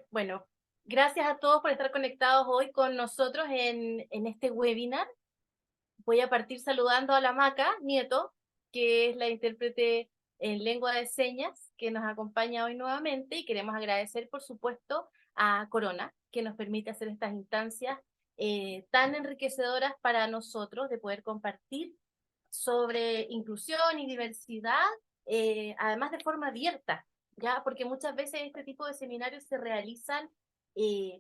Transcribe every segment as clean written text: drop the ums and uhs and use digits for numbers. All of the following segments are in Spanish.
Bueno, gracias a todos por estar conectados hoy con nosotros en este webinar. Voy a partir saludando a la Maca Nieto, que es la intérprete en lengua de señas que nos acompaña hoy nuevamente, y queremos agradecer, por supuesto, a Corona, que nos permite hacer estas instancias tan enriquecedoras para nosotros de poder compartir sobre inclusión y diversidad, además de forma abierta, ¿ya? Porque muchas veces este tipo de seminarios se realizan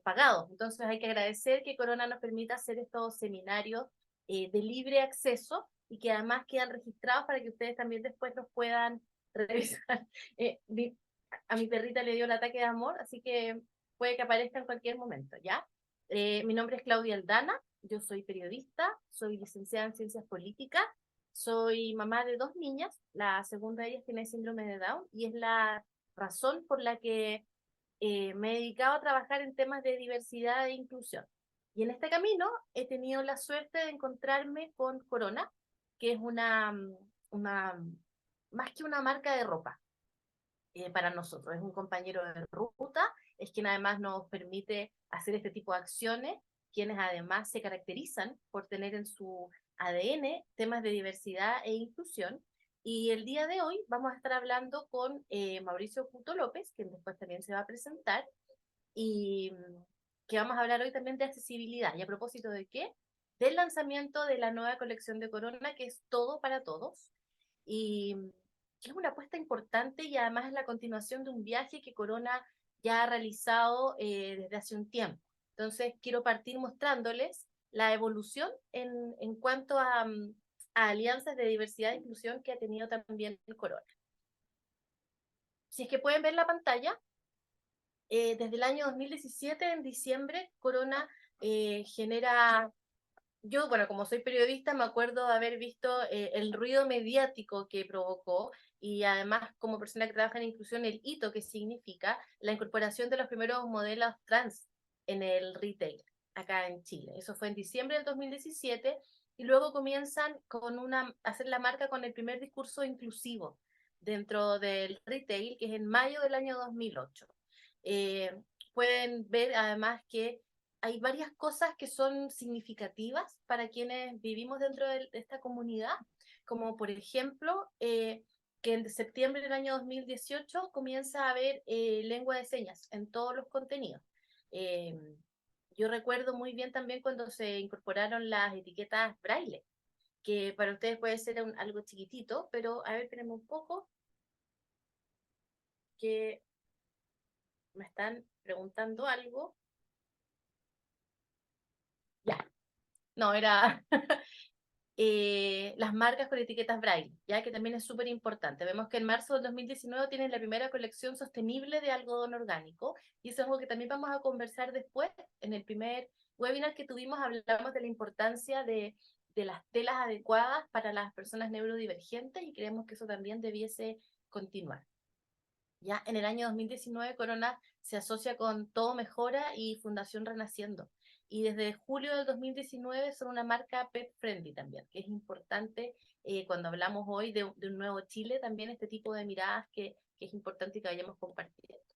pagados. Entonces hay que agradecer que Corona nos permita hacer estos seminarios de libre acceso y que además quedan registrados para que ustedes también después los puedan revisar. A mi perrita le dio el ataque de amor, así que puede que aparezca en cualquier momento, ¿ya? Mi nombre es Claudia Aldana, yo soy periodista, soy licenciada en Ciencias Políticas, soy mamá de dos niñas, la segunda de ellas tiene síndrome de Down y es la razón por la que me he dedicado a trabajar en temas de diversidad e inclusión. Y en este camino he tenido la suerte de encontrarme con Corona, que es una más que una marca de ropa para nosotros. Es un compañero de ruta, es quien además nos permite hacer este tipo de acciones, quienes además se caracterizan por tener en su ADN temas de diversidad e inclusión. Y el día de hoy vamos a estar hablando con Mauricio Couto López, quien después también se va a presentar, y que vamos a hablar hoy también de accesibilidad. ¿Y a propósito de qué? Del lanzamiento de la nueva colección de Corona, que es Todo para Todos, y que es una apuesta importante y además es la continuación de un viaje que Corona ya ha realizado desde hace un tiempo. Entonces, quiero partir mostrándoles la evolución en cuanto a alianzas de diversidad e inclusión que ha tenido también Corona. Si es que pueden ver la pantalla, desde el año 2017, en diciembre, Corona genera. Yo, bueno, como soy periodista, me acuerdo de haber visto el ruido mediático que provocó y además como persona que trabaja en inclusión, el hito que significa la incorporación de los primeros modelos trans en el retail acá en Chile. Eso fue en diciembre del 2017 y luego comienzan a hacer la marca con el primer discurso inclusivo dentro del retail, que es en mayo del año 2008. Eh, Pueden ver además que hay varias cosas que son significativas para quienes vivimos dentro de esta comunidad, como por ejemplo que en septiembre del año 2018 comienza a haber lengua de señas en todos los contenidos. Eh, yo recuerdo muy bien también cuando se incorporaron las etiquetas braille, que para ustedes puede ser algo chiquitito, pero a ver, tenemos un poco que me están preguntando algo. Ya, no, era las marcas con etiquetas Braille, ya que también es súper importante. Vemos que en marzo del 2019 tienen la primera colección sostenible de algodón orgánico, y eso es algo que también vamos a conversar después. En el primer webinar que tuvimos hablamos de la importancia de las telas adecuadas para las personas neurodivergentes y creemos que eso también debiese continuar. Ya en el año 2019 Corona se asocia con Todo Mejora y Fundación Renaciendo. Y desde julio del 2019 son una marca pet friendly también, que es importante cuando hablamos hoy de un nuevo Chile, también este tipo de miradas que es importante que vayamos compartiendo.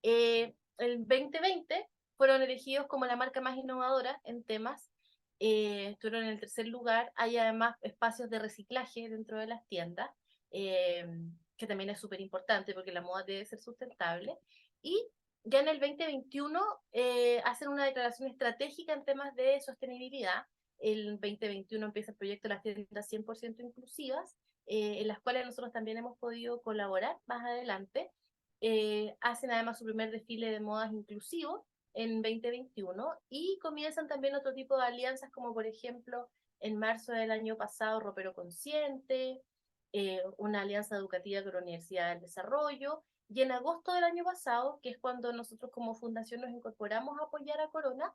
El 2020 fueron elegidos como la marca más innovadora en temas, estuvieron en el tercer lugar, hay además espacios de reciclaje dentro de las tiendas, eh, que también es súper importante porque la moda debe ser sustentable, y ya en el 2021 hacen una declaración estratégica en temas de sostenibilidad. El 2021 empieza el proyecto de las tiendas 100% inclusivas, en las cuales nosotros también hemos podido colaborar más adelante. Hacen además su primer desfile de modas inclusivo en 2021 y comienzan también otro tipo de alianzas como por ejemplo en marzo del año pasado Ropero Consciente, una alianza educativa con la Universidad del Desarrollo, y en agosto del año pasado, que es cuando nosotros como fundación nos incorporamos a apoyar a Corona,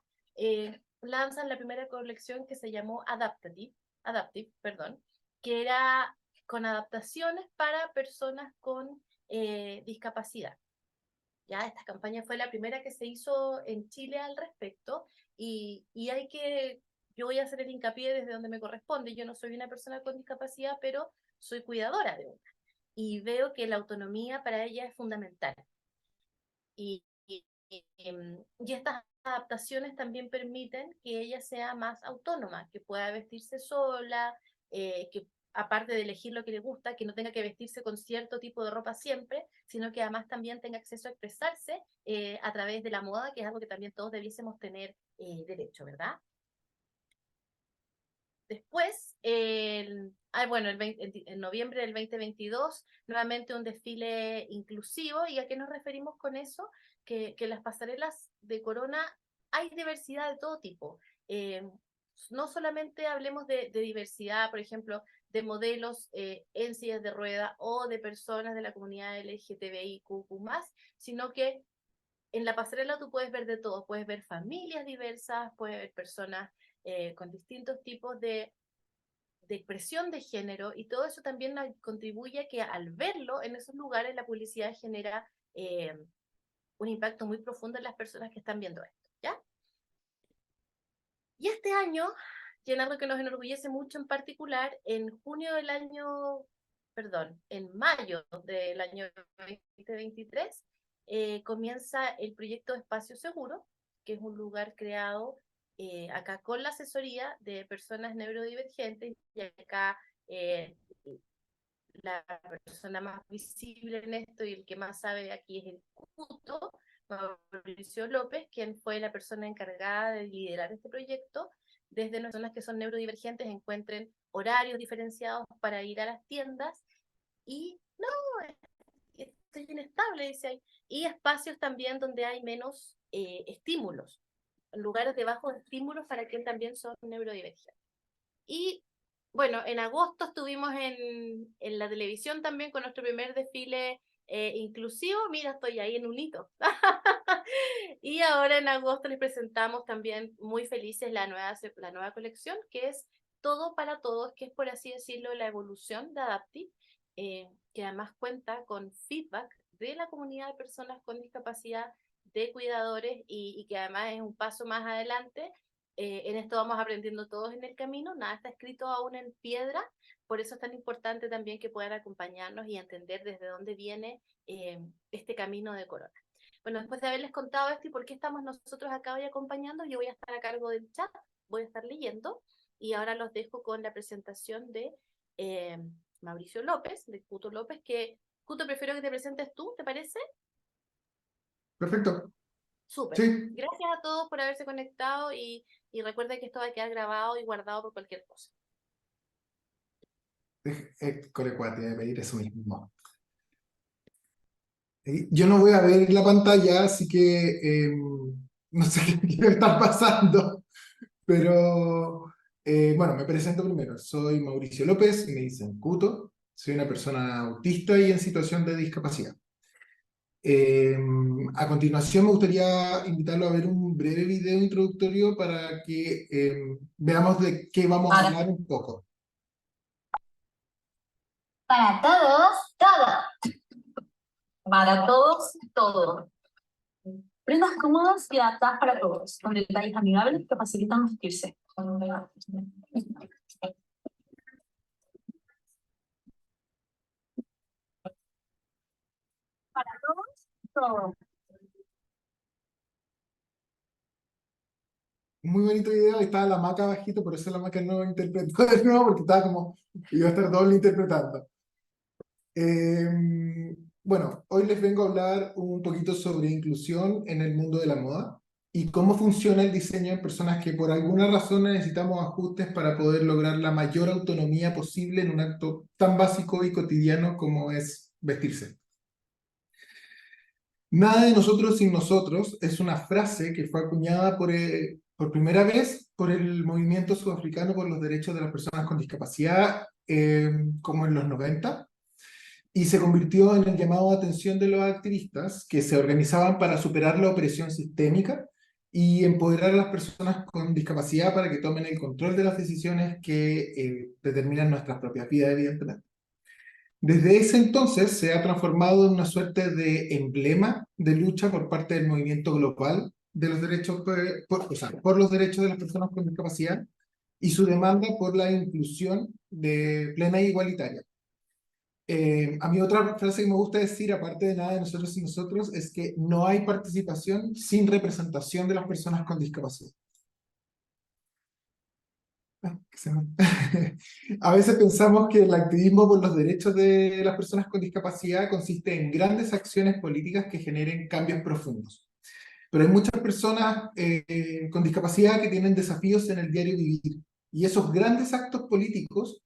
lanzan la primera colección que se llamó Adaptive, perdón, que era con adaptaciones para personas con discapacidad. Ya esta campaña fue la primera que se hizo en Chile al respecto y hay que, yo voy a hacer el hincapié desde donde me corresponde. Yo no soy una persona con discapacidad, pero soy cuidadora de una y veo que la autonomía para ella es fundamental. Y y estas adaptaciones también permiten que ella sea más autónoma, que pueda vestirse sola, que aparte de elegir lo que le gusta, que no tenga que vestirse con cierto tipo de ropa siempre, sino que además también tenga acceso a expresarse a través de la moda, que es algo que también todos debiésemos tener derecho, ¿verdad? Después, bueno, en noviembre del 2022, nuevamente un desfile inclusivo. ¿Y a qué nos referimos con eso? Que las pasarelas de Corona hay diversidad de todo tipo. No solamente hablemos de diversidad, por ejemplo, de modelos en sillas de rueda o de personas de la comunidad LGTBIQ+, sino que en la pasarela tú puedes ver de todo, puedes ver familias diversas, puedes ver personas con distintos tipos de expresión de género, y todo eso también contribuye a que al verlo en esos lugares la publicidad genera un impacto muy profundo en las personas que están viendo esto, ¿ya? Y este año, y en algo que nos enorgullece mucho en particular, en junio del año, perdón, en mayo del año 2023, comienza el proyecto Espacio Seguro, que es un lugar creado acá con la asesoría de personas neurodivergentes, y acá eh, la persona más visible en esto y el que más sabe aquí es el CUTO, Mauricio López, quien fue la persona encargada de liderar este proyecto. Desde las personas que son neurodivergentes encuentren horarios diferenciados para ir a las tiendas, y no, estoy inestable, dice ahí, y espacios también donde hay menos estímulos, lugares de bajos estímulos para quien también son neurodivergentes. Y bueno, en agosto estuvimos en la televisión también con nuestro primer desfile inclusivo. Mira, estoy ahí en un hito. Y ahora en agosto les presentamos también muy felices la nueva colección, que es Todo para Todos, que es, por así decirlo, la evolución de Adapti, que además cuenta con feedback de la comunidad de personas con discapacidad, de cuidadores, y que además es un paso más adelante. En esto vamos aprendiendo todos en el camino, nada está escrito aún en piedra, por eso es tan importante también que puedan acompañarnos y entender desde dónde viene este camino de Corona. Bueno, después de haberles contado esto y por qué estamos nosotros acá hoy acompañando, yo voy a estar a cargo del chat, voy a estar leyendo, y ahora los dejo con la presentación de eh, Mauricio López, de Cuto López, que Cuto, prefiero que te presentes tú, ¿te parece? Perfecto, Súper. sí. Gracias a todos por haberse conectado, y recuerda que esto va a quedar grabado y guardado por cualquier cosa. Corecua, te voy a pedir eso mismo. Yo no voy a ver la pantalla, así que no sé qué está pasando, pero bueno, me presento primero. Soy Mauricio López, me dicen Cuto, soy una persona autista y en situación de discapacidad. Eh, a continuación me gustaría invitarlo a ver un breve video introductorio para que veamos de qué vamos a hablar un poco. Para todos, todo. Para todos, todo. Prendas cómodas y adaptadas para todos, con detalles amigables que facilitan vestirse. Para todos, todo. Muy bonito video, estaba la maca bajito, por eso la maca no interpretó de nuevo, porque estaba como, iba a estar doble interpretando. Bueno, hoy les vengo a hablar un poquito sobre inclusión en el mundo de la moda y cómo funciona el diseño en personas que por alguna razón necesitamos ajustes para poder lograr la mayor autonomía posible en un acto tan básico y cotidiano como es vestirse. Nada de nosotros sin nosotros es una frase que fue acuñada por primera vez por el movimiento sudafricano por los derechos de las personas con discapacidad, como en los 90, y se convirtió en el llamado de atención de los activistas que se organizaban para superar la opresión sistémica y empoderar a las personas con discapacidad para que tomen el control de las decisiones que determinan nuestras propias vidas, evidentemente. Desde ese entonces se ha transformado en una suerte de emblema de lucha por parte del movimiento global de los derechos, por los derechos de las personas con discapacidad y su demanda por la inclusión plena e igualitaria. A mí otra frase que me gusta decir, aparte de nada de nosotros y nosotros, es que no hay participación sin representación de las personas con discapacidad. A veces pensamos que el activismo por los derechos de las personas con discapacidad consiste en grandes acciones políticas que generen cambios profundos. Pero hay muchas personas con discapacidad que tienen desafíos en el diario vivir. Y esos grandes actos políticos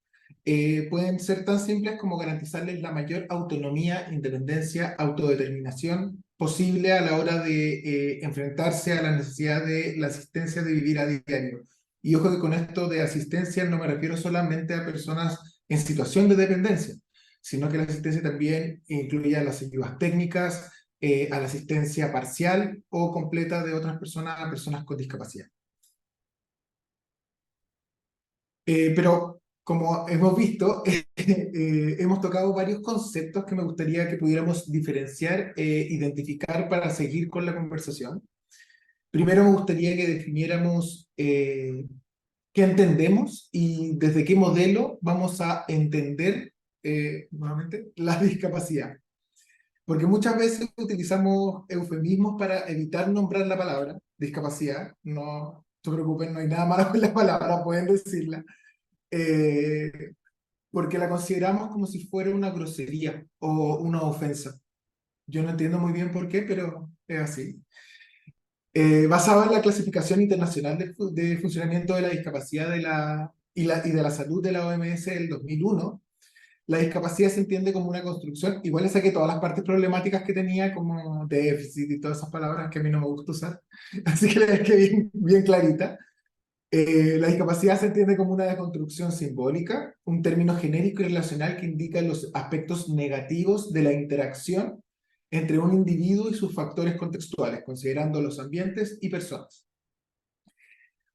pueden ser tan simples como garantizarles la mayor autonomía, independencia, autodeterminación posible a la hora de enfrentarse a la necesidad de la asistencia de vivir a diario. Y ojo que con esto de asistencia no me refiero solamente a personas en situación de dependencia, sino que la asistencia también incluye a las ayudas técnicas, a la asistencia parcial o completa de otras personas a personas con discapacidad. Pero como hemos visto, hemos tocado varios conceptos que me gustaría que pudiéramos diferenciar, identificar para seguir con la conversación. Primero me gustaría que definiéramos qué entendemos y desde qué modelo vamos a entender nuevamente la discapacidad. Porque muchas veces utilizamos eufemismos para evitar nombrar la palabra discapacidad. No se preocupen, no hay nada malo con la palabra, pueden decirla. Eh, Porque la consideramos como si fuera una grosería o una ofensa. Yo no entiendo muy bien por qué, pero es así. Basado en la clasificación internacional de funcionamiento de la discapacidad y de la salud de la OMS del 2001, la discapacidad se entiende como una construcción, igual le saqué todas las partes problemáticas que tenía, como déficit y todas esas palabras que a mí no me gusta usar, así que la dejé bien clarita. La discapacidad se entiende como una deconstrucción simbólica, un término genérico y relacional que indica los aspectos negativos de la interacción entre un individuo y sus factores contextuales, considerando los ambientes y personas.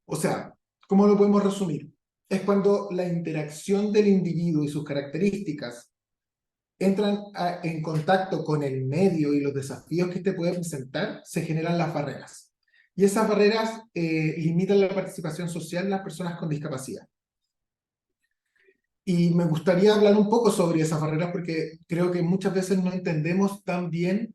O sea, ¿cómo lo podemos resumir? Es cuando la interacción del individuo y sus características entran en contacto con el medio y los desafíos que te puede presentar, se generan las barreras. Y esas barreras limitan la participación social de las personas con discapacidad. Y me gustaría hablar un poco sobre esas barreras porque creo que muchas veces no entendemos tan bien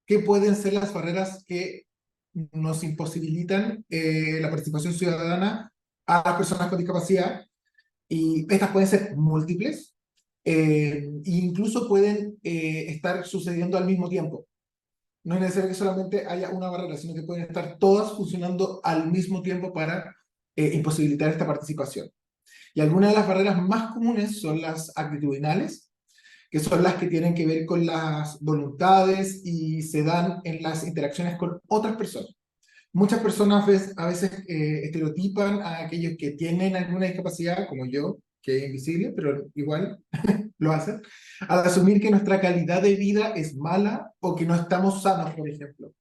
qué pueden ser las barreras que nos imposibilitan la participación ciudadana a las personas con discapacidad. Y estas pueden ser múltiples, e incluso pueden estar sucediendo al mismo tiempo. No es necesario que solamente haya una barrera, sino que pueden estar todas funcionando al mismo tiempo para imposibilitar esta participación. Y algunas de las barreras más comunes son las actitudinales, que son las que tienen que ver con las voluntades y se dan en las interacciones con otras personas. Muchas personas a veces estereotipan a aquellos que tienen alguna discapacidad, como yo, que es invisible, pero igual lo hacen, al asumir que nuestra calidad de vida es mala o que no estamos sanos, por ejemplo.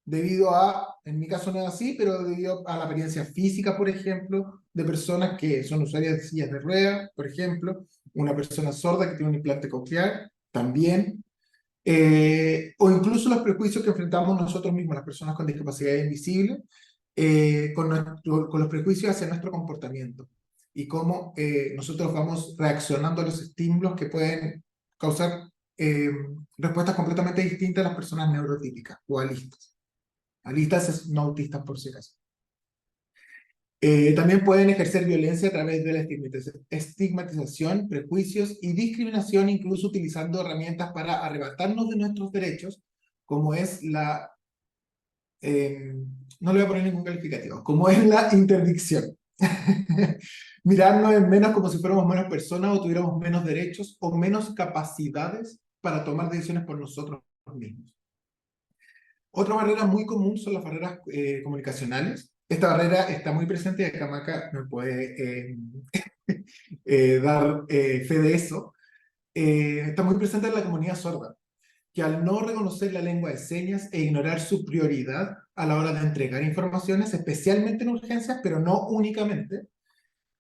Debido a, en mi caso no es así, pero debido a la apariencia física, por ejemplo, de personas que son usuarias de sillas de ruedas, por ejemplo, una persona sorda que tiene un implante coclear, también, o incluso los prejuicios que enfrentamos nosotros mismos, las personas con discapacidad invisible, con los prejuicios hacia nuestro comportamiento y cómo nosotros vamos reaccionando a los estímulos que pueden causar respuestas completamente distintas a las personas neurotípicas o alistas. Alistas es no autistas por si acaso. También pueden ejercer violencia a través de la estigmatización, prejuicios y discriminación, incluso utilizando herramientas para arrebatarnos de nuestros derechos, como es la... no le voy a poner ningún calificativo, como es la interdicción. Mirarnos en menos como si fuéramos menos personas o tuviéramos menos derechos o menos capacidades para tomar decisiones por nosotros mismos. Otra barrera muy común son las barreras comunicacionales. Esta barrera está muy presente y acá Maca me puede dar fe de eso. Está muy presente en la comunidad sorda, que al no reconocer la lengua de señas e ignorar su prioridad a la hora de entregar informaciones, especialmente en urgencias, pero no únicamente,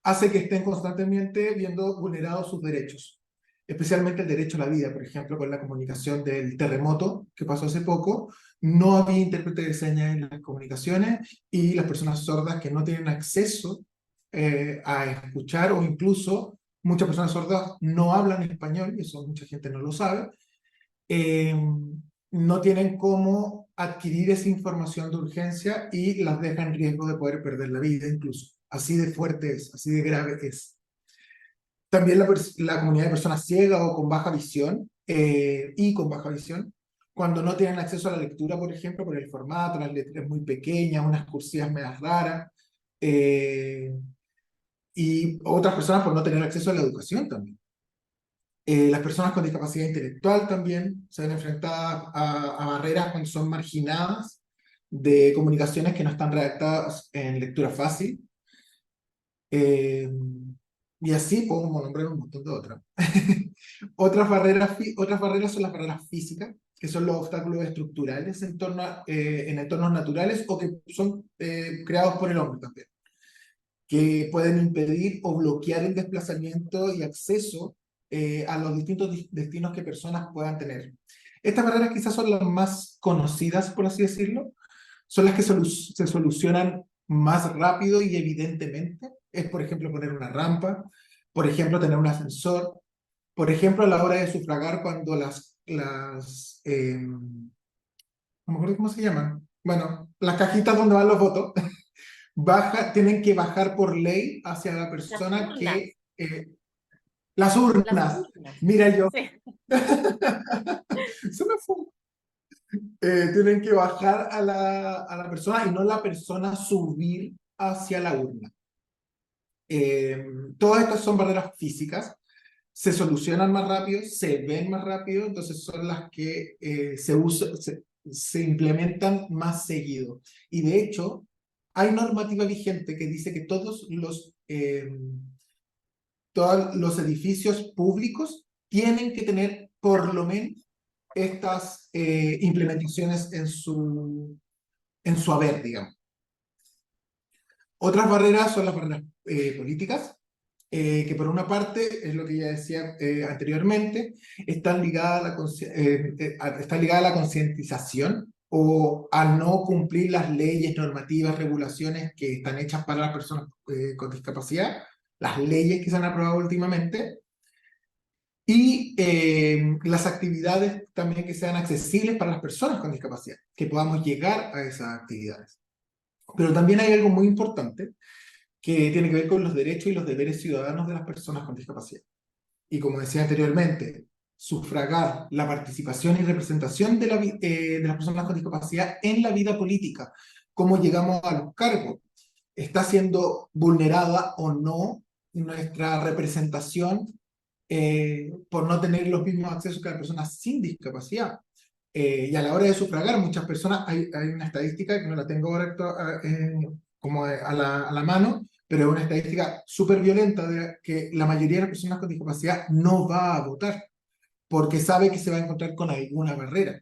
hace que estén constantemente viendo vulnerados sus derechos, especialmente el derecho a la vida. Por ejemplo, con la comunicación del terremoto que pasó hace poco, no había intérprete de señas en las comunicaciones y las personas sordas que no tienen acceso a escuchar o incluso Muchas personas sordas no hablan español, y eso mucha gente no lo sabe. eh, no tienen cómo adquirir esa información de urgencia y las deja en riesgo de poder perder la vida incluso. Así de fuerte es, así de grave es. También la comunidad de personas ciegas o con baja visión, y con baja visión, cuando no tienen acceso a la lectura, por ejemplo, por el formato, las letras muy pequeñas, unas cursivas medias raras, y otras personas por no tener acceso a la educación también. Las personas con discapacidad intelectual también se ven enfrentadas a barreras cuando son marginadas de comunicaciones que no están redactadas en lectura fácil. Eh, y así podemos nombrar un montón de otras. Otras barreras son las barreras físicas, que son los obstáculos estructurales en entornos naturales o que son creados por el hombre también, que pueden impedir o bloquear el desplazamiento y acceso a los distintos destinos que personas puedan tener. Estas barreras quizás son las más conocidas, por así decirlo, son las que se solucionan más rápido y evidentemente. Es, por ejemplo, poner una rampa, por ejemplo, tener un ascensor, por ejemplo, a la hora de sufragar cuando no me acuerdo cómo se llaman, bueno, las cajitas donde van los votos, tienen que bajar por ley hacia la persona que... las Las urnas. urnas. Mira yo, Sí. se me fue. Tienen que bajar a la persona y no la persona subir hacia la urna. Todas estas son barreras físicas, se solucionan más rápido, se ven más rápido, entonces son las que se implementan más seguido. Y de hecho, hay normativa vigente que dice que todos los edificios públicos tienen que tener por lo menos estas implementaciones en su haber, digamos. Otras barreras son las barreras políticas, que por una parte, es lo que ya decía anteriormente, están ligadas a la concientización o a no cumplir las leyes, normativas, regulaciones que están hechas para las personas con discapacidad, las leyes que se han aprobado últimamente, y las actividades también que sean accesibles para las personas con discapacidad, que podamos llegar a esas actividades. Pero también hay algo muy importante que tiene que ver con los derechos y los deberes ciudadanos de las personas con discapacidad. Y como decía anteriormente, sufragar la participación y representación de las personas con discapacidad en la vida política, cómo llegamos a los cargos, está siendo vulnerada o no nuestra representación por no tener los mismos accesos que las personas sin discapacidad. Y a la hora de sufragar, muchas personas, hay una estadística que no la tengo ahora como a la mano, pero es una estadística súper violenta de que la mayoría de las personas con discapacidad no va a votar porque sabe que se va a encontrar con alguna barrera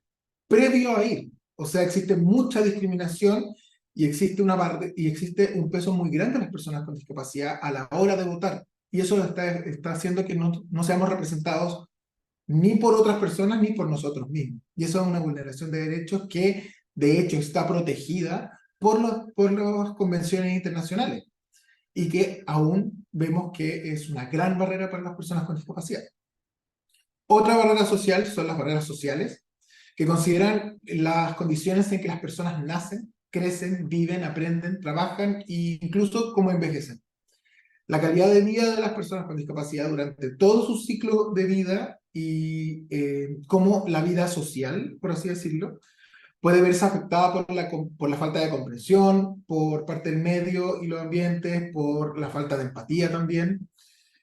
previo a ir. O sea, existe mucha discriminación y existe un peso muy grande de las personas con discapacidad a la hora de votar. Y eso está haciendo que no seamos representados ni por otras personas ni por nosotros mismos. Y eso es una vulneración de derechos que, de hecho, está protegida por las convenciones internacionales y que aún vemos que es una gran barrera para las personas con discapacidad. Otra barrera social son las barreras sociales, que consideran las condiciones en que las personas nacen, crecen, viven, aprenden, trabajan e incluso cómo envejecen. La calidad de vida de las personas con discapacidad durante todo su ciclo de vida y cómo la vida social, por así decirlo, puede verse afectada por la falta de comprensión, por parte del medio y los ambientes, por la falta de empatía también,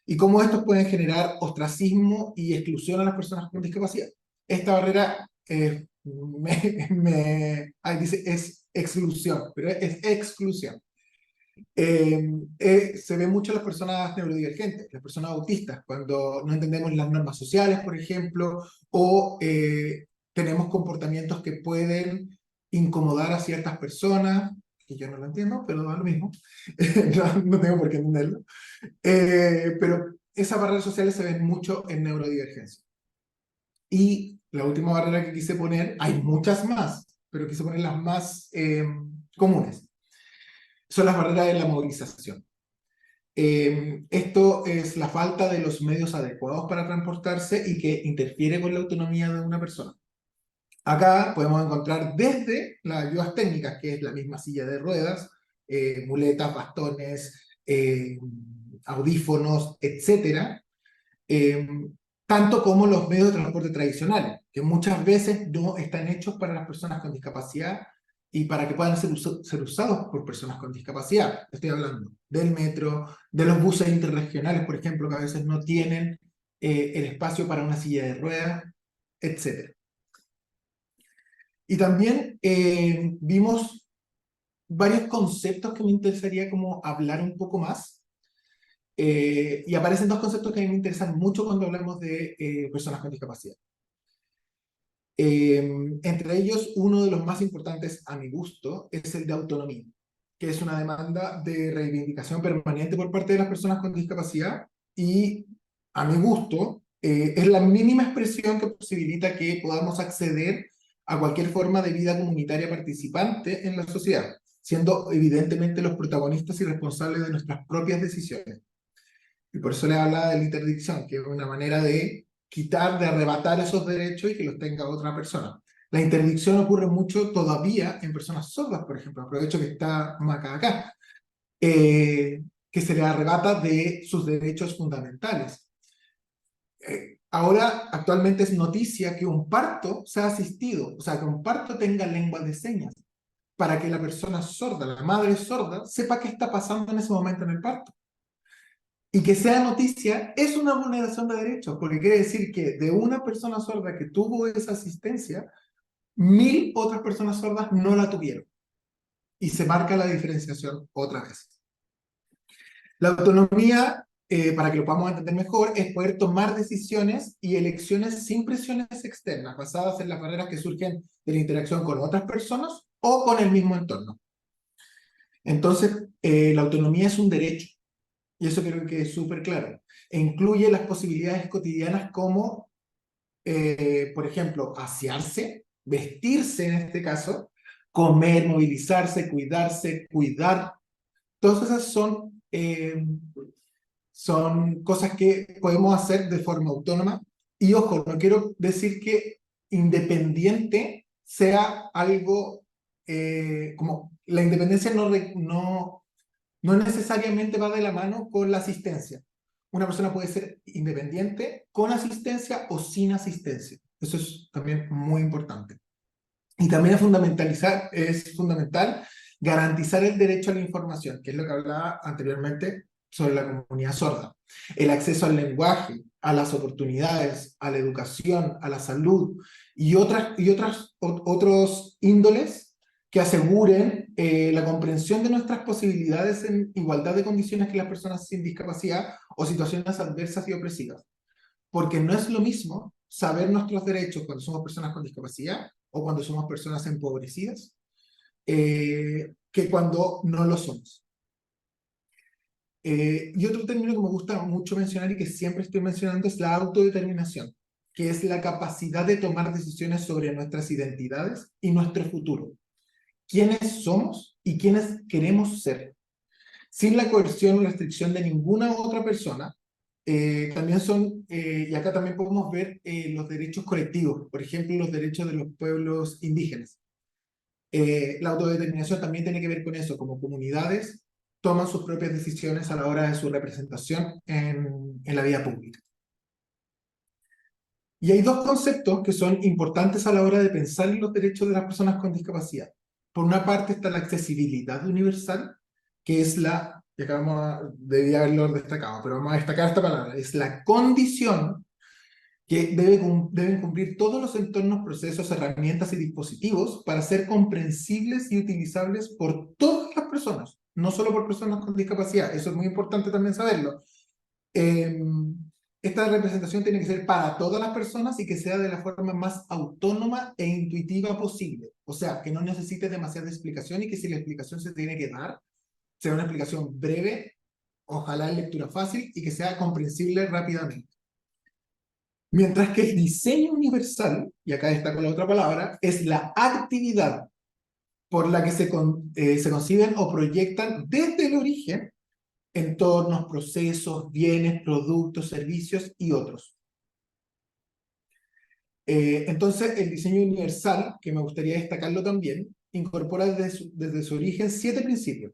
y cómo estos pueden generar ostracismo y exclusión a las personas con discapacidad. Esta barrera ahí dice es exclusión, pero es exclusión. Se ve mucho en las personas neurodivergentes, las personas autistas, cuando no entendemos las normas sociales, por ejemplo, o tenemos comportamientos que pueden incomodar a ciertas personas, que yo no lo entiendo, pero da lo mismo, no tengo por qué entenderlo, pero esas barreras sociales se ven mucho en neurodivergencia. Y la última barrera que quise poner, hay muchas más, pero quise poner las más comunes, son las barreras de la movilización. Esto es la falta de los medios adecuados para transportarse y que interfiere con la autonomía de una persona. Acá podemos encontrar desde las ayudas técnicas, que es la misma silla de ruedas, muletas, bastones, audífonos, etcétera, tanto como los medios de transporte tradicionales, que muchas veces no están hechos para las personas con discapacidad y para que puedan ser usados por personas con discapacidad. Estoy hablando del metro, de los buses interregionales, por ejemplo, que a veces no tienen el espacio para una silla de ruedas, etcétera. Y también vimos varios conceptos que me interesaría como hablar un poco más. Y aparecen dos conceptos que a mí me interesan mucho cuando hablamos de personas con discapacidad. Entre ellos, uno de los más importantes a mi gusto es el de autonomía, que es una demanda de reivindicación permanente por parte de las personas con discapacidad y, a mi gusto, es la mínima expresión que posibilita que podamos acceder a cualquier forma de vida comunitaria participante en la sociedad, siendo evidentemente los protagonistas y responsables de nuestras propias decisiones. Y por eso le habla de la interdicción, que es una manera de quitar, de arrebatar esos derechos y que los tenga otra persona. La interdicción ocurre mucho todavía en personas sordas, por ejemplo. Aprovecho que está Maca acá, que se le arrebata de sus derechos fundamentales. Ahora, actualmente es noticia que un parto sea asistido, o sea, que un parto tenga lengua de señas, para que la persona sorda, la madre sorda, sepa qué está pasando en ese momento en el parto. Y que sea noticia es una vulneración de derechos, porque quiere decir que de una persona sorda que tuvo esa asistencia, 1000 otras personas sordas no la tuvieron. Y se marca la diferenciación otra vez. La autonomía, para que lo podamos entender mejor, es poder tomar decisiones y elecciones sin presiones externas, basadas en las barreras que surgen de la interacción con otras personas o con el mismo entorno. Entonces, la autonomía es un derecho. Y eso creo que es súper claro. E incluye las posibilidades cotidianas como, por ejemplo, asearse, vestirse en este caso, comer, movilizarse, cuidarse, cuidar. Todas esas son cosas que podemos hacer de forma autónoma. Y ojo, no quiero decir que independiente sea algo como la independencia no necesariamente va de la mano con la asistencia. Una persona puede ser independiente con asistencia o sin asistencia. Eso es también muy importante. Y también es fundamental garantizar el derecho a la información, que es lo que hablaba anteriormente sobre la comunidad sorda. El acceso al lenguaje, a las oportunidades, a la educación, a la salud y otros índoles que aseguren la comprensión de nuestras posibilidades en igualdad de condiciones que las personas sin discapacidad o situaciones adversas y opresivas. Porque no es lo mismo saber nuestros derechos cuando somos personas con discapacidad o cuando somos personas empobrecidas que cuando no lo somos. Y otro término que me gusta mucho mencionar y que siempre estoy mencionando es la autodeterminación, que es la capacidad de tomar decisiones sobre nuestras identidades y nuestro futuro. Quiénes somos y quiénes queremos ser, sin la coerción o restricción de ninguna otra persona. También y acá también podemos ver los derechos colectivos, por ejemplo, los derechos de los pueblos indígenas. La autodeterminación también tiene que ver con eso, como comunidades toman sus propias decisiones a la hora de su representación en la vida pública. Y hay dos conceptos que son importantes a la hora de pensar en los derechos de las personas con discapacidad. Por una parte está la accesibilidad universal, que es y acá debía haberlo destacado, pero vamos a destacar esta palabra, es la condición que deben cumplir todos los entornos, procesos, herramientas y dispositivos para ser comprensibles y utilizables por todas las personas, no solo por personas con discapacidad. Eso es muy importante también saberlo. Esta representación tiene que ser para todas las personas y que sea de la forma más autónoma e intuitiva posible. O sea, que no necesite demasiada explicación y que si la explicación se tiene que dar, sea una explicación breve, ojalá en lectura fácil y que sea comprensible rápidamente. Mientras que el diseño universal, y acá destaco la otra palabra, es la actividad por la que se conciben o proyectan desde el origen entornos, procesos, bienes, productos, servicios y otros. Entonces, el diseño universal, que me gustaría destacarlo también, incorpora desde su origen 7 principios.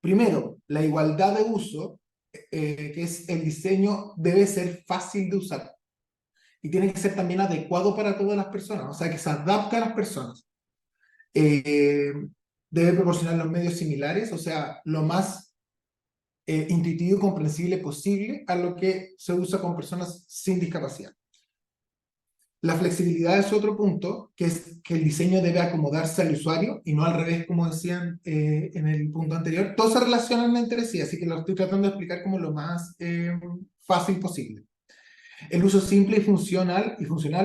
Primero, la igualdad de uso, que es el diseño debe ser fácil de usar y tiene que ser también adecuado para todas las personas, o sea, que se adapte a las personas. Debe proporcionar los medios similares, o sea, lo más intuitivo y comprensible posible a lo que se usa con personas sin discapacidad. La flexibilidad es otro punto, que es que el diseño debe acomodarse al usuario y no al revés, como decían en el punto anterior. Todos se relacionan entre sí, así que lo estoy tratando de explicar como lo más fácil posible. El uso simple y funcional,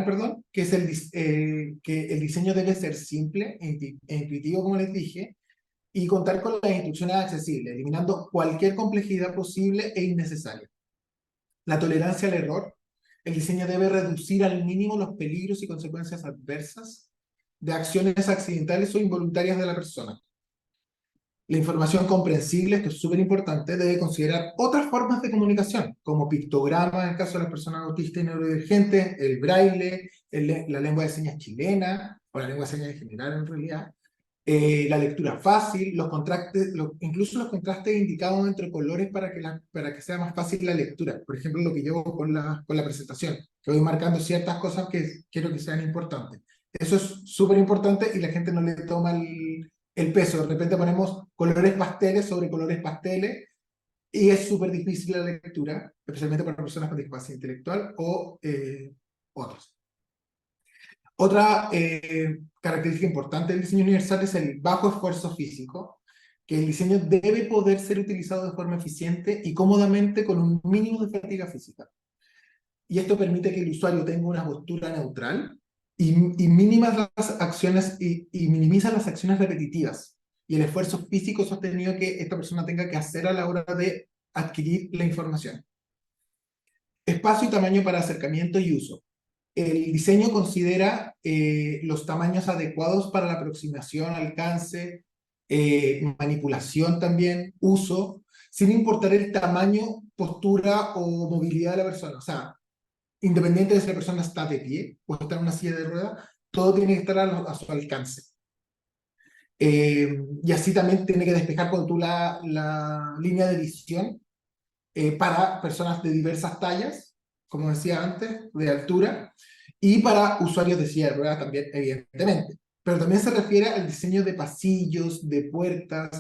perdón, que es que el diseño debe ser simple e intuitivo, como les dije, y contar con las instrucciones accesibles, eliminando cualquier complejidad posible e innecesaria. La tolerancia al error. El diseño debe reducir al mínimo los peligros y consecuencias adversas de acciones accidentales o involuntarias de la persona. La información comprensible, esto es súper importante, debe considerar otras formas de comunicación, como pictogramas en el caso de las personas autistas y neurodivergentes, el braille, la lengua de señas chilena, o la lengua de señas en general en realidad, la lectura fácil, incluso los contrastes indicados entre colores para que sea más fácil la lectura. Por ejemplo, lo que llevo con la presentación, que voy marcando ciertas cosas que quiero que sean importantes. Eso es súper importante y la gente no le toma el peso. De repente ponemos colores pasteles sobre colores pasteles y es súper difícil la lectura, especialmente para personas con discapacidad intelectual o otros. Otra característica importante del diseño universal es el bajo esfuerzo físico, que el diseño debe poder ser utilizado de forma eficiente y cómodamente con un mínimo de fatiga física. Y esto permite que el usuario tenga una postura neutral y minimiza las acciones repetitivas y el esfuerzo físico sostenido que esta persona tenga que hacer a la hora de adquirir la información. Espacio y tamaño para acercamiento y uso. El diseño considera los tamaños adecuados para la aproximación, alcance, manipulación también, uso, sin importar el tamaño, postura o movilidad de la persona. O sea, independiente de si la persona está de pie o está en una silla de ruedas, todo tiene que estar a su alcance. Y así también tiene que despejar con tú la línea de visión para personas de diversas tallas, como decía antes, de altura, y para usuarios de silla de ruedas también, evidentemente. Pero también se refiere al diseño de pasillos, de puertas,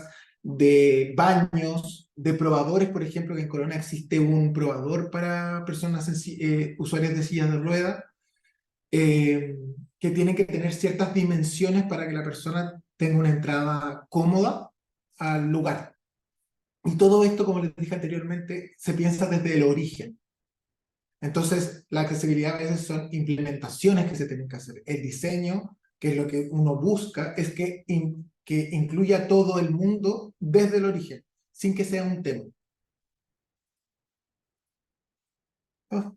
de baños, de probadores, por ejemplo, que en Corona existe un probador para personas usuarias de sillas de ruedas, que tienen que tener ciertas dimensiones para que la persona tenga una entrada cómoda al lugar. Y todo esto, como les dije anteriormente, se piensa desde el origen. Entonces, la accesibilidad a veces son implementaciones que se tienen que hacer. El diseño, que es lo que uno busca, es que incluya todo el mundo desde el origen, sin que sea un tema. Oh,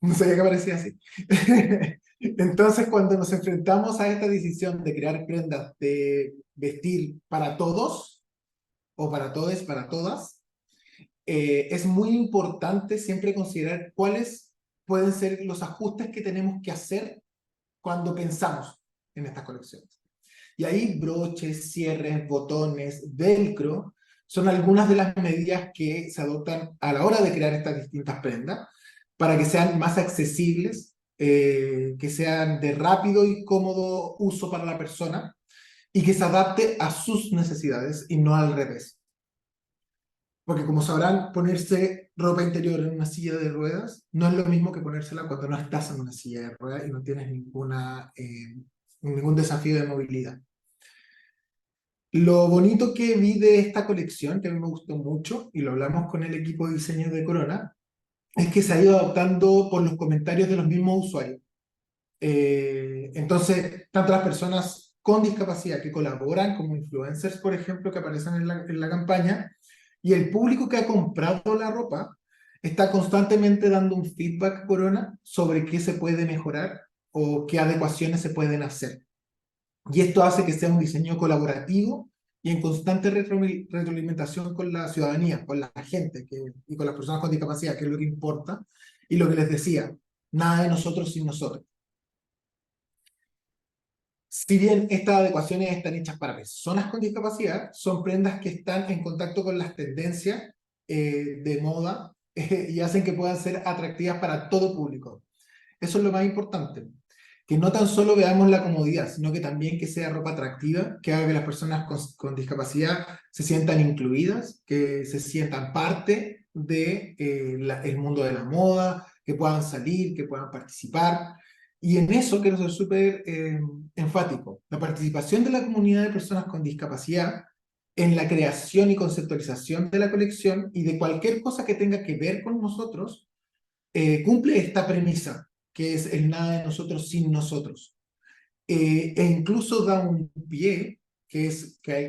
no sabía que parecía así. Entonces, cuando nos enfrentamos a esta decisión de crear prendas de vestir para todos, o para todos, para todas, es muy importante siempre considerar cuáles pueden ser los ajustes que tenemos que hacer cuando pensamos en estas colecciones. Y ahí broches, cierres, botones, velcro, son algunas de las medidas que se adoptan a la hora de crear estas distintas prendas para que sean más accesibles, que sean de rápido y cómodo uso para la persona y que se adapte a sus necesidades y no al revés. Porque como sabrán, ponerse ropa interior en una silla de ruedas no es lo mismo que ponérsela cuando no estás en una silla de ruedas y no tienes ningún desafío de movilidad. Lo bonito que vi de esta colección, que a mí me gustó mucho, y lo hablamos con el equipo de diseño de Corona, es que se ha ido adaptando por los comentarios de los mismos usuarios. Entonces, tanto las personas con discapacidad que colaboran como influencers, por ejemplo, que aparecen en la campaña, y el público que ha comprado la ropa está constantemente dando un feedback a Corona sobre qué se puede mejorar o qué adecuaciones se pueden hacer. Y esto hace que sea un diseño colaborativo y en constante retroalimentación con la ciudadanía, con la gente y con las personas con discapacidad, que es lo que importa, y lo que les decía, nada de nosotros sin nosotros. Si bien estas adecuaciones están hechas para personas con discapacidad, son prendas que están en contacto con las tendencias de moda y hacen que puedan ser atractivas para todo público. Eso es lo más importante, que no tan solo veamos la comodidad, sino que también que sea ropa atractiva, que haga que las personas con discapacidad se sientan incluidas, que se sientan parte de, el mundo de la moda, que puedan salir, que puedan participar. Y en eso quiero ser súper enfático. La participación de la comunidad de personas con discapacidad en la creación y conceptualización de la colección y de cualquier cosa que tenga que ver con nosotros, cumple esta premisa, que es el nada de nosotros sin nosotros. E incluso da un pie, que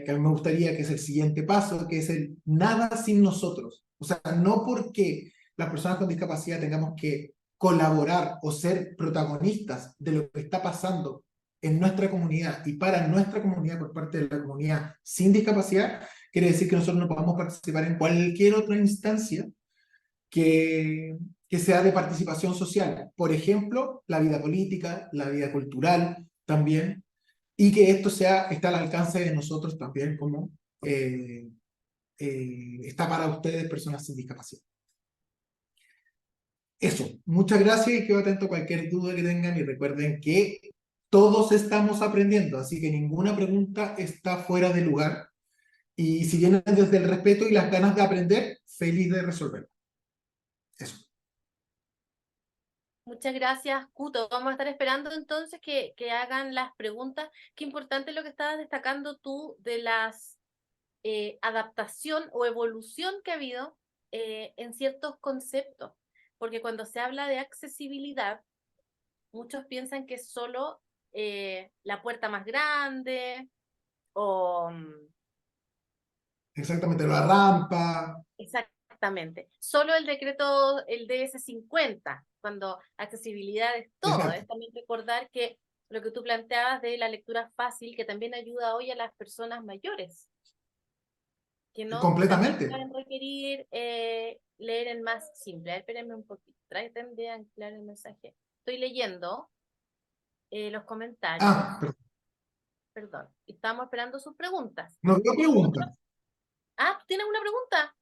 a mí me gustaría que es el siguiente paso, que es el nada sin nosotros. O sea, no porque las personas con discapacidad tengamos que colaborar o ser protagonistas de lo que está pasando en nuestra comunidad y para nuestra comunidad por parte de la comunidad sin discapacidad, quiere decir que nosotros no podamos participar en cualquier otra instancia que, que sea de participación social. Por ejemplo, la vida política, la vida cultural también, y que esto está al alcance de nosotros también como está para ustedes, personas sin discapacidad. Eso, muchas gracias y quedo atento a cualquier duda que tengan y recuerden que todos estamos aprendiendo, así que ninguna pregunta está fuera de lugar y si vienen desde el respeto y las ganas de aprender, feliz de resolverlo. Eso. Muchas gracias, Cuto. Vamos a estar esperando entonces que hagan las preguntas. Qué importante lo que estabas destacando tú de las adaptación o evolución que ha habido en ciertos conceptos. Porque cuando se habla de accesibilidad, muchos piensan que es solo la puerta más grande o... Exactamente, la rampa. Exactamente. Solo el decreto, el DS 50, cuando accesibilidad es todo. Es Exacto. también recordar que lo que tú planteabas de la lectura fácil, que también ayuda hoy a las personas mayores, que no también Completamente. pueden requerir leer en más simple. A ver, espérenme un poquito. Traten de anclar el mensaje. Estoy leyendo los comentarios. Perdón. Perdón. Estamos esperando sus preguntas. No veo Y lo otro... preguntas. Ah, ¿tú tienes una pregunta?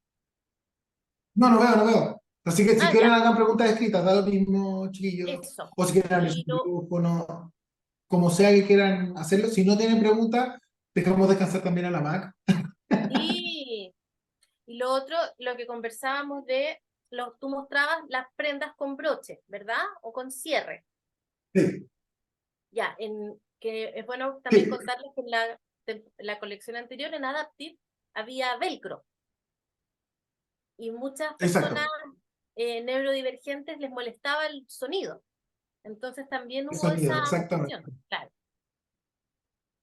No, no veo. Así que si Ah, quieren ya. hagan preguntas escritas, da lo mismo, chiquillos. Eso. O si quieren abrir su Y lo, micrófono, como sea que quieran hacerlo. Si no tienen preguntas, dejamos descansar también a la Mac. sí. Y lo otro, lo que conversábamos de, tú mostrabas las prendas con broche, ¿verdad? O con cierre. Sí, Ya, que es bueno también sí, contarles que en la colección anterior, en Adaptive, había velcro. Y muchas personas exacto. neurodivergentes les molestaba el sonido. Entonces también El hubo esa sonido, exactamente. adaptación, claro.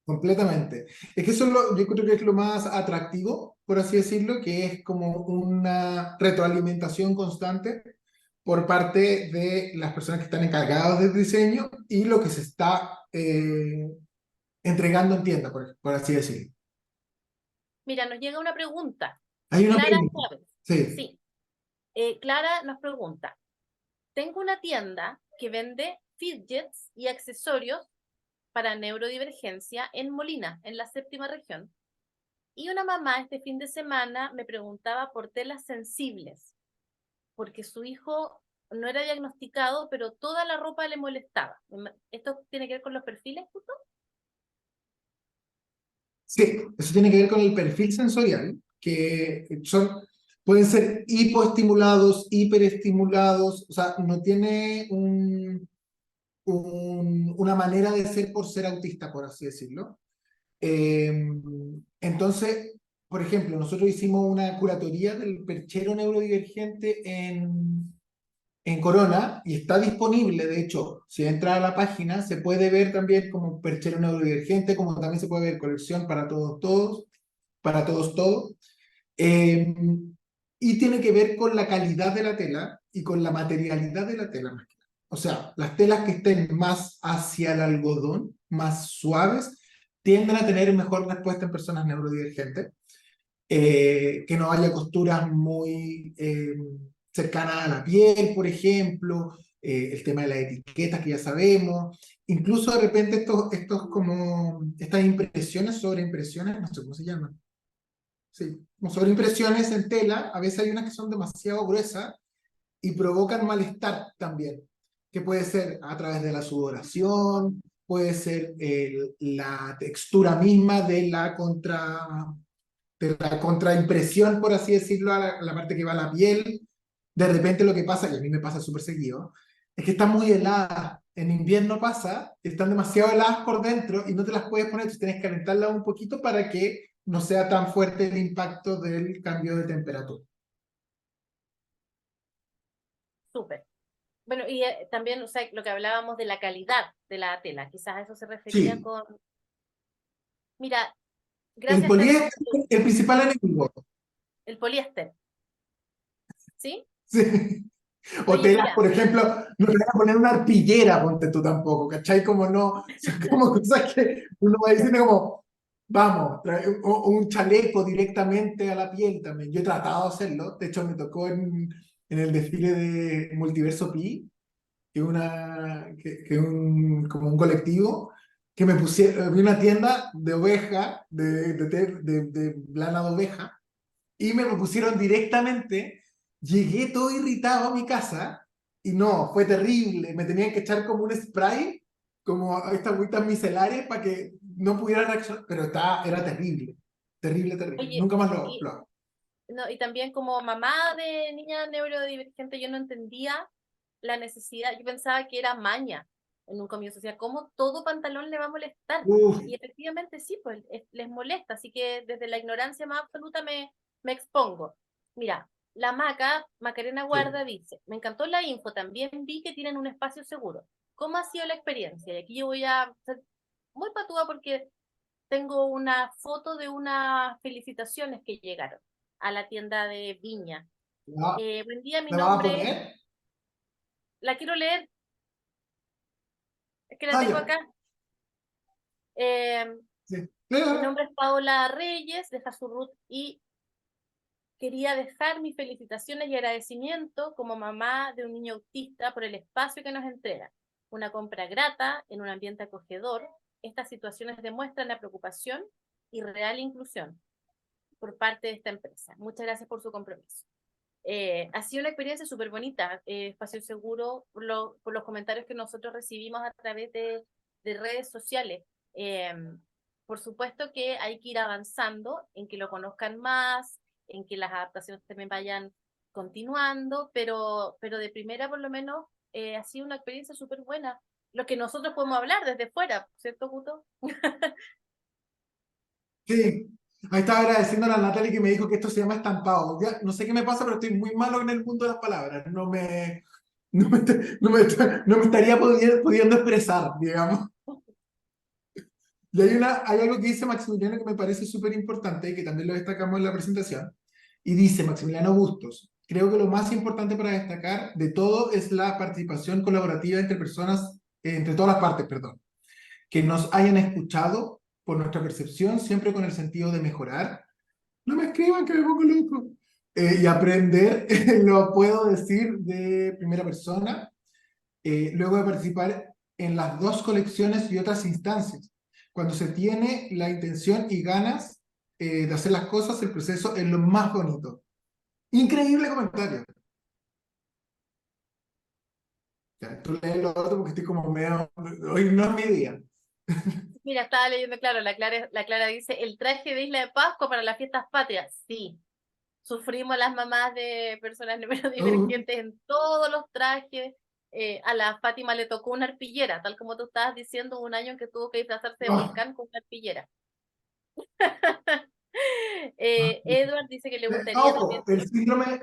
Completamente. Es que eso es yo creo que es lo más atractivo, por así decirlo, que es como una retroalimentación constante por parte de las personas que están encargadas del diseño y lo que se está entregando en tienda, por así decirlo. Mira, nos llega una pregunta. Hay una Clara pregunta. Chávez. Sí, Sí. Clara nos pregunta, tengo una tienda que vende fidgets y accesorios para neurodivergencia en Molina, en la 7ª región. Y una mamá este fin de semana me preguntaba por telas sensibles, porque su hijo no era diagnosticado, pero toda la ropa le molestaba. ¿Esto tiene que ver con los perfiles, justo? sí, eso tiene que ver con el perfil sensorial, que pueden ser hipoestimulados, hiperestimulados, o sea, no tiene una manera de ser por ser autista, por así decirlo. Entonces, por ejemplo, nosotros hicimos una curatoría del perchero neurodivergente en Corona y está disponible, de hecho, si entra a la página, se puede ver también como perchero neurodivergente, como también se puede ver colección para todos, para todos, todo. Eh, y tiene que ver con la calidad de la tela y con la materialidad de la tela. O sea, las telas que estén más hacia el algodón, más suaves, tienden a tener mejor respuesta en personas neurodivergentes, que no haya costuras muy cercanas a la piel, por ejemplo, el tema de las etiquetas que ya sabemos, incluso de repente estas impresiones sobre impresiones, no sé cómo se llaman, sí, como sobre impresiones en tela, a veces hay unas que son demasiado gruesas y provocan malestar también, que puede ser a través de la sudoración, puede ser la textura misma de la contraimpresión, por así decirlo, a la parte que va a la piel. De repente lo que pasa, y a mí me pasa súper seguido, es que están muy heladas. En invierno pasa, están demasiado heladas por dentro y no te las puedes poner, tú tienes que calentarlas un poquito para que no sea tan fuerte el impacto del cambio de temperatura. Súper. Bueno, y también, o sea, lo que hablábamos de la calidad de la tela, quizás a eso se refería Sí, con... Mira, el gracias poliéster también, es el principal enemigo. el poliéster, ¿sí? Sí. O Oye, telas, mira, por ejemplo, no te vas a poner una arpillera, ponte tú tampoco, ¿cachai? Como no, son como cosas que uno va diciendo como, vamos, o un chaleco directamente a la piel también. Yo he tratado de hacerlo, de hecho me tocó en el desfile de Multiverso Pi, como un colectivo, que me pusieron, vi una tienda de oveja, de lana de oveja, y me lo pusieron directamente. Llegué todo irritado a mi casa y no, fue terrible. Me tenían que echar como un spray, como a estas agüitas micelares para que no pudiera reaccionar, pero era terrible, terrible, terrible. oye, Nunca más y, lo hago. no, y también como mamá de niña neurodivergente, yo no entendía la necesidad, yo pensaba que era maña en un comienzo, o sea, ¿cómo todo pantalón le va a molestar? Uf, Y efectivamente sí, pues les molesta, así que desde la ignorancia más absoluta me expongo. Mira, la Macarena sí. Guarda dice, me encantó la info, también vi que tienen un espacio seguro. ¿Cómo ha sido la experiencia? Y aquí yo voy a ser muy patúa porque tengo una foto de unas felicitaciones que llegaron a la tienda de Viña. ¿La, Buen día, mi la vas a nombre es, poner? la quiero leer, es que la Ah, tengo ya. acá. Eh, Sí. Mi nombre es Paola Reyes de Jasurrut y quería dejar mis felicitaciones y agradecimiento como mamá de un niño autista por el espacio que nos entrega. Una compra grata en un ambiente acogedor. Estas situaciones demuestran la preocupación y real inclusión por parte de esta empresa. Muchas gracias por su compromiso. Ha sido una experiencia súper bonita, Espacio Seguro, por los comentarios que nosotros recibimos a través de redes sociales. Eh, por supuesto que hay que ir avanzando en que lo conozcan más, en que las adaptaciones también vayan continuando, pero de primera por lo menos ha sido una experiencia súper buena. Lo que nosotros podemos hablar desde fuera, ¿cierto, Guto? Sí. Ahí estaba agradeciendo a la Natalie que me dijo que esto se llama estampado. Ya, no sé qué me pasa, pero estoy muy malo en el mundo de las palabras. No me estaría pudiendo expresar, digamos. Y hay algo que dice Maximiliano que me parece súper importante y que también lo destacamos en la presentación. Y dice Maximiliano Bustos, creo que lo más importante para destacar de todo es la participación colaborativa entre personas, entre todas las partes, perdón, que nos hayan escuchado por nuestra percepción, siempre con el sentido de mejorar. No me escriban que me pongo loco. Y aprender, lo puedo decir de primera persona, luego de participar en las dos colecciones y otras instancias. Cuando se tiene la intención y ganas de hacer las cosas, el proceso es lo más bonito. Increíble comentario. Ya, tú lees lo otro porque estoy como medio... Hoy no es mi día. Mira, estaba leyendo, claro, la Clara dice, el traje de Isla de Pascua para las fiestas patrias. Sí, sufrimos las mamás de personas Oh, neurodivergentes en todos los trajes. A la Fátima le tocó una arpillera, tal como tú estabas diciendo, un año en que tuvo que disfrazarse de oh. volcán con una arpillera. Edward dice que le gustaría también... Ojo, el síndrome,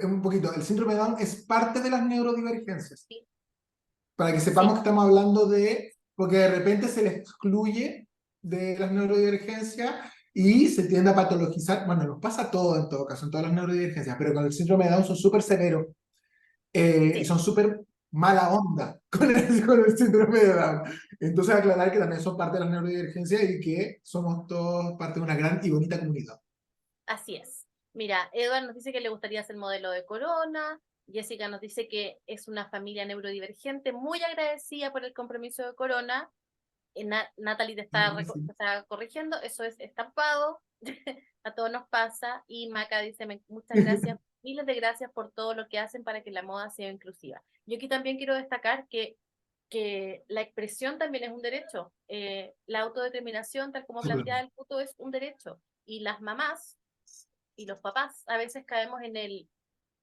un poquito, el síndrome de Down es parte de las neurodivergencias. Sí, Para que sepamos sí, que estamos hablando porque de repente se le excluye de las neurodivergencias y se tiende a patologizar, bueno, nos pasa todo en todo caso, en todas las neurodivergencias, pero con el síndrome de Down son súper severos y sí. son súper mala onda con el con el síndrome de Down. Entonces aclarar que también son parte de las neurodivergencias y que somos todos parte de una gran y bonita comunidad. Así es. Mira, Edward nos dice que le gustaría ser modelo de Corona. Jessica nos dice que es una familia neurodivergente, muy agradecida por el compromiso de Corona. Natalie te está, Sí. te está corrigiendo, eso es estampado, a todos nos pasa. Y Maca dice, muchas gracias, miles de gracias por todo lo que hacen para que la moda sea inclusiva. Yo aquí también quiero destacar que la expresión también es un derecho. La autodeterminación, tal como plantea el puto, es un derecho. Y las mamás y los papás a veces caemos en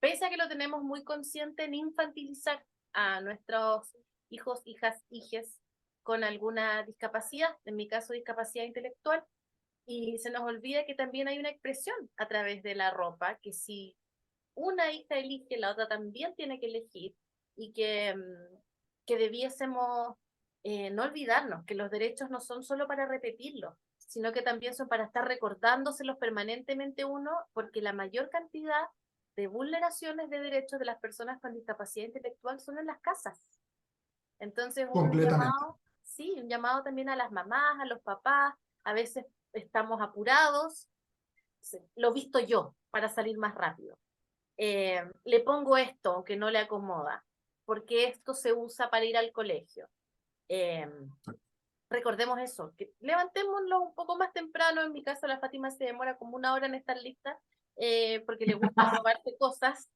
pese a que lo tenemos muy consciente, en infantilizar a nuestros hijos, hijas, hijes con alguna discapacidad, en mi caso discapacidad intelectual, y se nos olvida que también hay una expresión a través de la ropa, que si una hija elige, la otra también tiene que elegir, y que debiésemos no olvidarnos que los derechos no son solo para repetirlos, sino que también son para estar recordándoselos permanentemente uno, porque la mayor cantidad de vulneraciones de derechos de las personas con discapacidad intelectual son en las casas. Entonces, un Completamente. llamado, sí, un llamado también a las mamás, a los papás, a veces estamos apurados, lo visto yo, para salir más rápido. Le pongo esto, aunque no le acomoda, porque esto se usa para ir al colegio. Recordemos eso, que levantémoslo un poco más temprano. En mi caso, la Fátima se demora como 1 hora en estar lista, porque le gusta probarse cosas,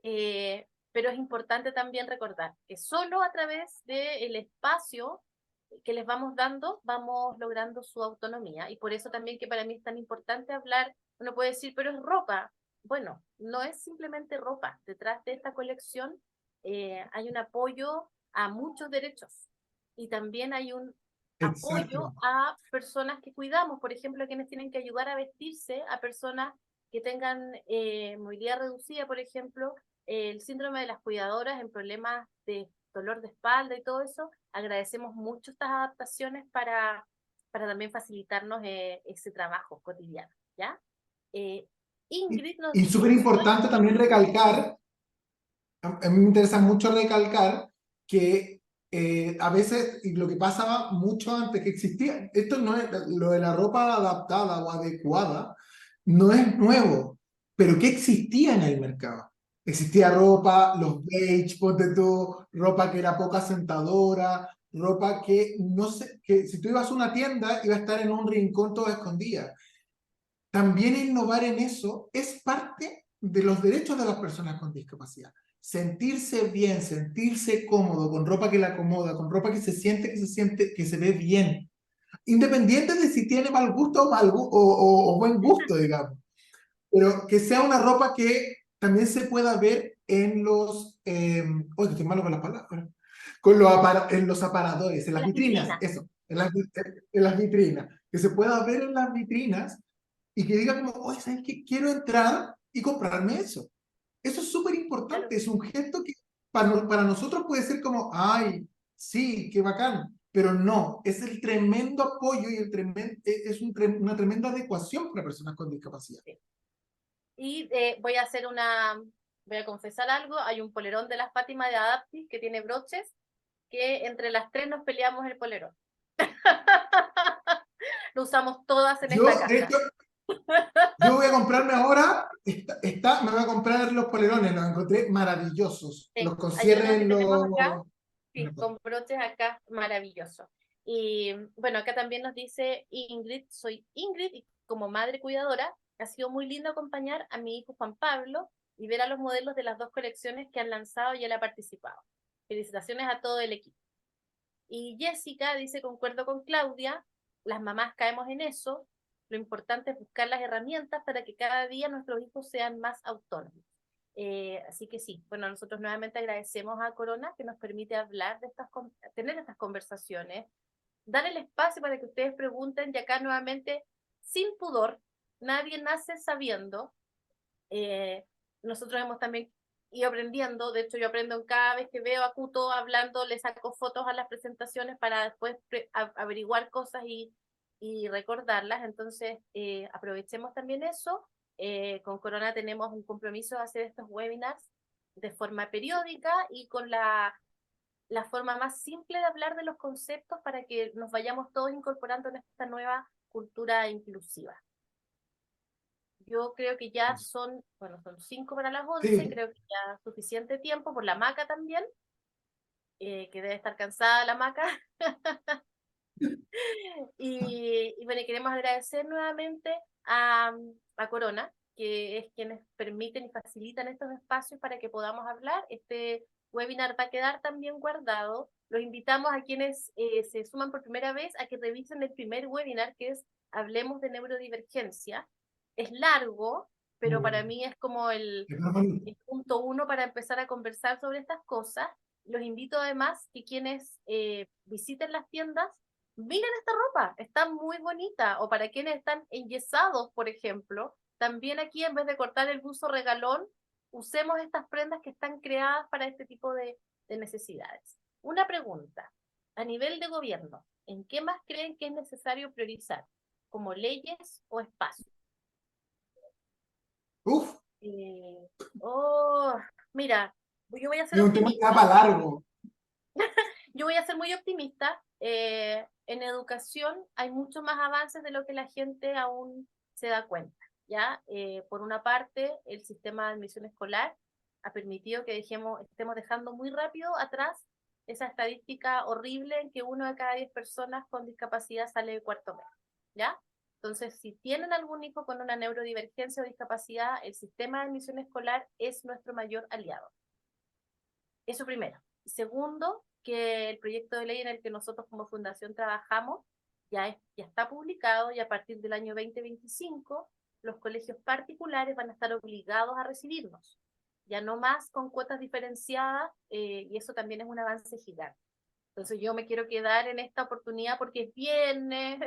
pero es importante también recordar que solo a través del espacio que les vamos dando, vamos logrando su autonomía, y por eso también que para mí es tan importante hablar. Uno puede decir, pero es ropa. Bueno, no es simplemente ropa. Detrás de esta colección hay un apoyo a muchos derechos, y también hay un apoyo Exacto. a personas que cuidamos, por ejemplo, a quienes tienen que ayudar a vestirse, a personas que tengan movilidad reducida, por ejemplo, el síndrome de las cuidadoras en problemas de dolor de espalda y todo eso. Agradecemos mucho estas adaptaciones para también facilitarnos ese trabajo cotidiano, ¿ya? Eh, Ingrid nos Y súper dice, importante también recalcar, a mí me interesa mucho recalcar que a veces, y lo que pasaba mucho antes que existía, esto no es, lo de la ropa adaptada o adecuada, no es nuevo, pero ¿qué existía en el mercado? Existía ropa, los beige, ponte tú, ropa que era poca sentadora, ropa que no sé, que si tú ibas a una tienda iba a estar en un rincón toda escondida. También innovar en eso es parte de los derechos de las personas con discapacidad. Sentirse bien, sentirse cómodo, con ropa que la acomoda, con ropa que se siente, que se ve bien. Independiente de si tiene mal gusto o, o buen gusto, digamos. Pero que sea una ropa que también se pueda ver en los... oye, estoy malo con las palabras. Con en los aparadores, en en las las vitrinas, vitrinas. eso. En las vitrinas. Que se pueda ver en las vitrinas y que diga como, oye, ¿sabes qué? Quiero entrar y comprarme eso. Eso es súper Claro. importante, es un gesto que para nosotros puede ser como, ay, sí, qué bacán, pero no, es el tremendo apoyo y es una tremenda adecuación para personas con discapacidad. Sí. Y voy a confesar algo, hay un polerón de la Fátima de Adaptis que tiene broches, que entre las tres nos peleamos el polerón. Lo usamos todas en esta Yo, de casa. hecho, yo voy a comprarme ahora, me voy a comprar los polerones, los encontré maravillosos, los con Hay uno cierre que en tenemos los... acá, sí, con broches acá, maravilloso. Y bueno, acá también nos dice Ingrid, soy Ingrid y como madre cuidadora, ha sido muy lindo acompañar a mi hijo Juan Pablo y ver a los modelos de las 2 colecciones que han lanzado y él ha participado. Felicitaciones a todo el equipo. Y Jessica dice, concuerdo con Claudia, las mamás caemos en eso, lo importante es buscar las herramientas para que cada día nuestros hijos sean más autónomos. Así que sí, bueno, nosotros nuevamente agradecemos a Corona que nos permite hablar de tener estas conversaciones, dar el espacio para que ustedes pregunten, y acá nuevamente, sin pudor, nadie nace sabiendo. eh, Nosotros hemos también ido aprendiendo. De hecho, yo aprendo cada vez que veo a Cuto hablando, le saco fotos a las presentaciones para después averiguar cosas y recordarlas. Entonces, aprovechemos también eso. Con Corona tenemos un compromiso de hacer estos webinars de forma periódica, y con la forma más simple de hablar de los conceptos para que nos vayamos todos incorporando en esta nueva cultura inclusiva. Yo creo que ya son, bueno, son 5 para las 11, Sí, creo que ya suficiente tiempo por la Maca también, que debe estar cansada la Maca. Y bueno, queremos agradecer nuevamente a Corona, que es quienes permiten y facilitan estos espacios para que podamos hablar. Este webinar va a quedar también guardado. Los invitamos a quienes se suman por primera vez a que revisen el primer webinar, que es Hablemos de Neurodivergencia. Es largo, pero para mí es como el punto 1 para empezar a conversar sobre estas cosas. Los invito además que quienes visiten las tiendas, miren esta ropa, está muy bonita. O para quienes están enyesados, por ejemplo, también aquí en vez de cortar el buzo regalón, usemos estas prendas que están creadas para este tipo de necesidades. Una pregunta, a nivel de gobierno, ¿en qué más creen que es necesario priorizar? ¿Como leyes o espacios? uf, Eh, oh, mira, yo voy a ser es un tema que da optimista. para largo. Yo voy a ser muy optimista. En educación hay muchos más avances de lo que la gente aún se da cuenta, ¿ya? Por una parte, el sistema de admisión escolar ha permitido que estemos dejando muy rápido atrás esa estadística horrible en que 1 de cada 10 personas con discapacidad sale de cuarto medio, ¿ya? Entonces, si tienen algún hijo con una neurodivergencia o discapacidad, el sistema de admisión escolar es nuestro mayor aliado. Eso primero. Segundo, que el proyecto de ley en el que nosotros como fundación trabajamos ya está publicado y a partir del año 2025 los colegios particulares van a estar obligados a recibirnos. Ya no más con cuotas diferenciadas y eso también es un avance gigante. Entonces yo me quiero quedar en esta oportunidad porque es viernes,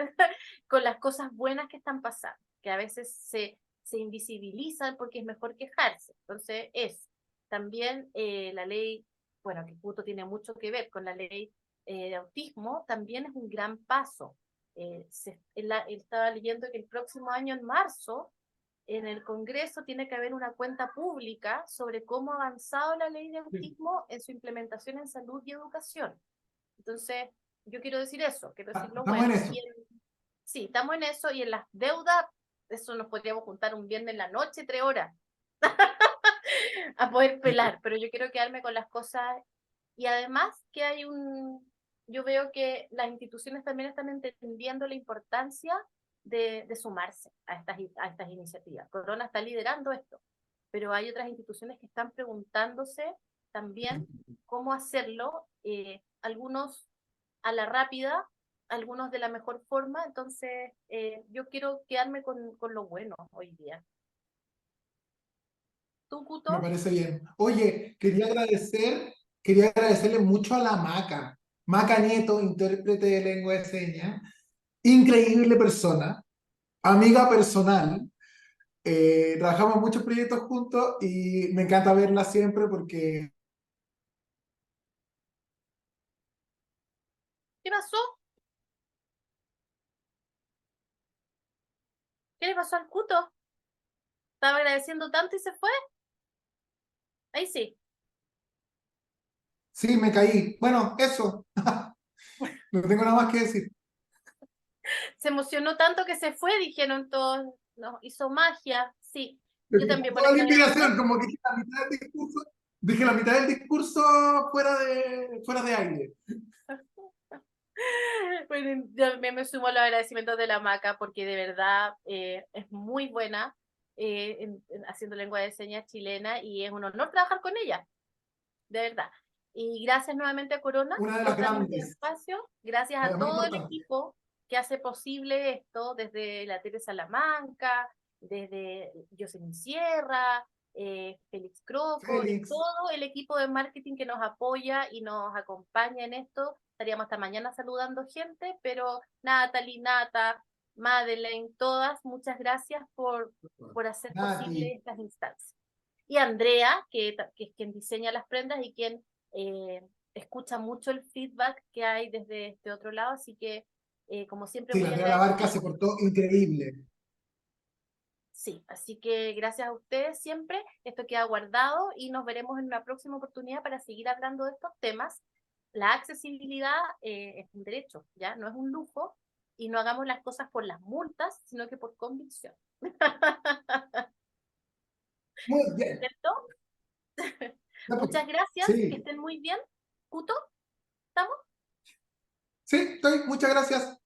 con las cosas buenas que están pasando, que a veces se invisibilizan porque es mejor quejarse. Entonces también la ley, bueno, que justo tiene mucho que ver con la ley de autismo, también es un gran paso. Estaba leyendo que el próximo año, en marzo, en el Congreso tiene que haber una cuenta pública sobre cómo ha avanzado la ley de autismo en su implementación en salud y educación. Entonces, yo quiero decir eso, quiero decir lo Estamos en bueno. eso. Sí, estamos en eso y en las deudas, eso nos podríamos juntar un viernes en la noche, 3 horas, a poder pelar, pero yo quiero quedarme con las cosas y además que yo veo que las instituciones también están entendiendo la importancia de sumarse a estas iniciativas. Corona está liderando esto, pero hay otras instituciones que están preguntándose también cómo hacerlo, algunos a la rápida, algunos de la mejor forma, entonces yo quiero quedarme con lo bueno hoy día. ¿Tú, Me Cuto? parece bien. Oye, quería agradecerle mucho a la Maca. Maca Nieto, intérprete de lengua de señas, increíble persona, amiga personal. Trabajamos en muchos proyectos juntos y me encanta verla siempre porque ¿Qué pasó? ¿Qué le pasó al Cuto? Estaba agradeciendo tanto y se fue. Ahí sí. sí, me caí. Bueno, eso. No tengo nada más que decir. Se emocionó tanto que se fue, dijeron todos. No, hizo magia. Sí, Me yo quitó también por toda la aquí inspiración, agradecer. como que dije la mitad del discurso fuera de aire. Bueno, yo me sumo a los agradecimientos de la Maca porque de verdad es muy buena haciendo lengua de señas chilena y es un honor trabajar con ella, de verdad. Y gracias nuevamente a Corona Una de las por darnos el grandes, espacio, gracias a la más todo el importante. equipo que hace posible esto, desde la Teresa Salamanca, desde Jocelyn Sierra, Félix Croco y Félix, todo el equipo de marketing que nos apoya y nos acompaña en esto. Estaríamos hasta mañana saludando gente, pero Natalie, Nata, Madeleine, todas, muchas gracias por hacer posible Nati. estas instancias. Y Andrea, que es quien diseña las prendas y quien eh, escucha mucho el feedback que hay desde este otro lado, así que como siempre Sí, la muy Andrea Barca agradecida. se portó increíble. Sí, así que gracias a ustedes siempre, esto queda guardado y nos veremos en una próxima oportunidad para seguir hablando de estos temas la accesibilidad es un derecho, ¿ya? No es un lujo, y no hagamos las cosas por las multas, sino que por convicción. Muy bien. ¿Cierto? Ya, pues. Muchas gracias, que Sí, estén muy bien. ¿Cuto? ¿Estamos? sí, estoy. Muchas gracias.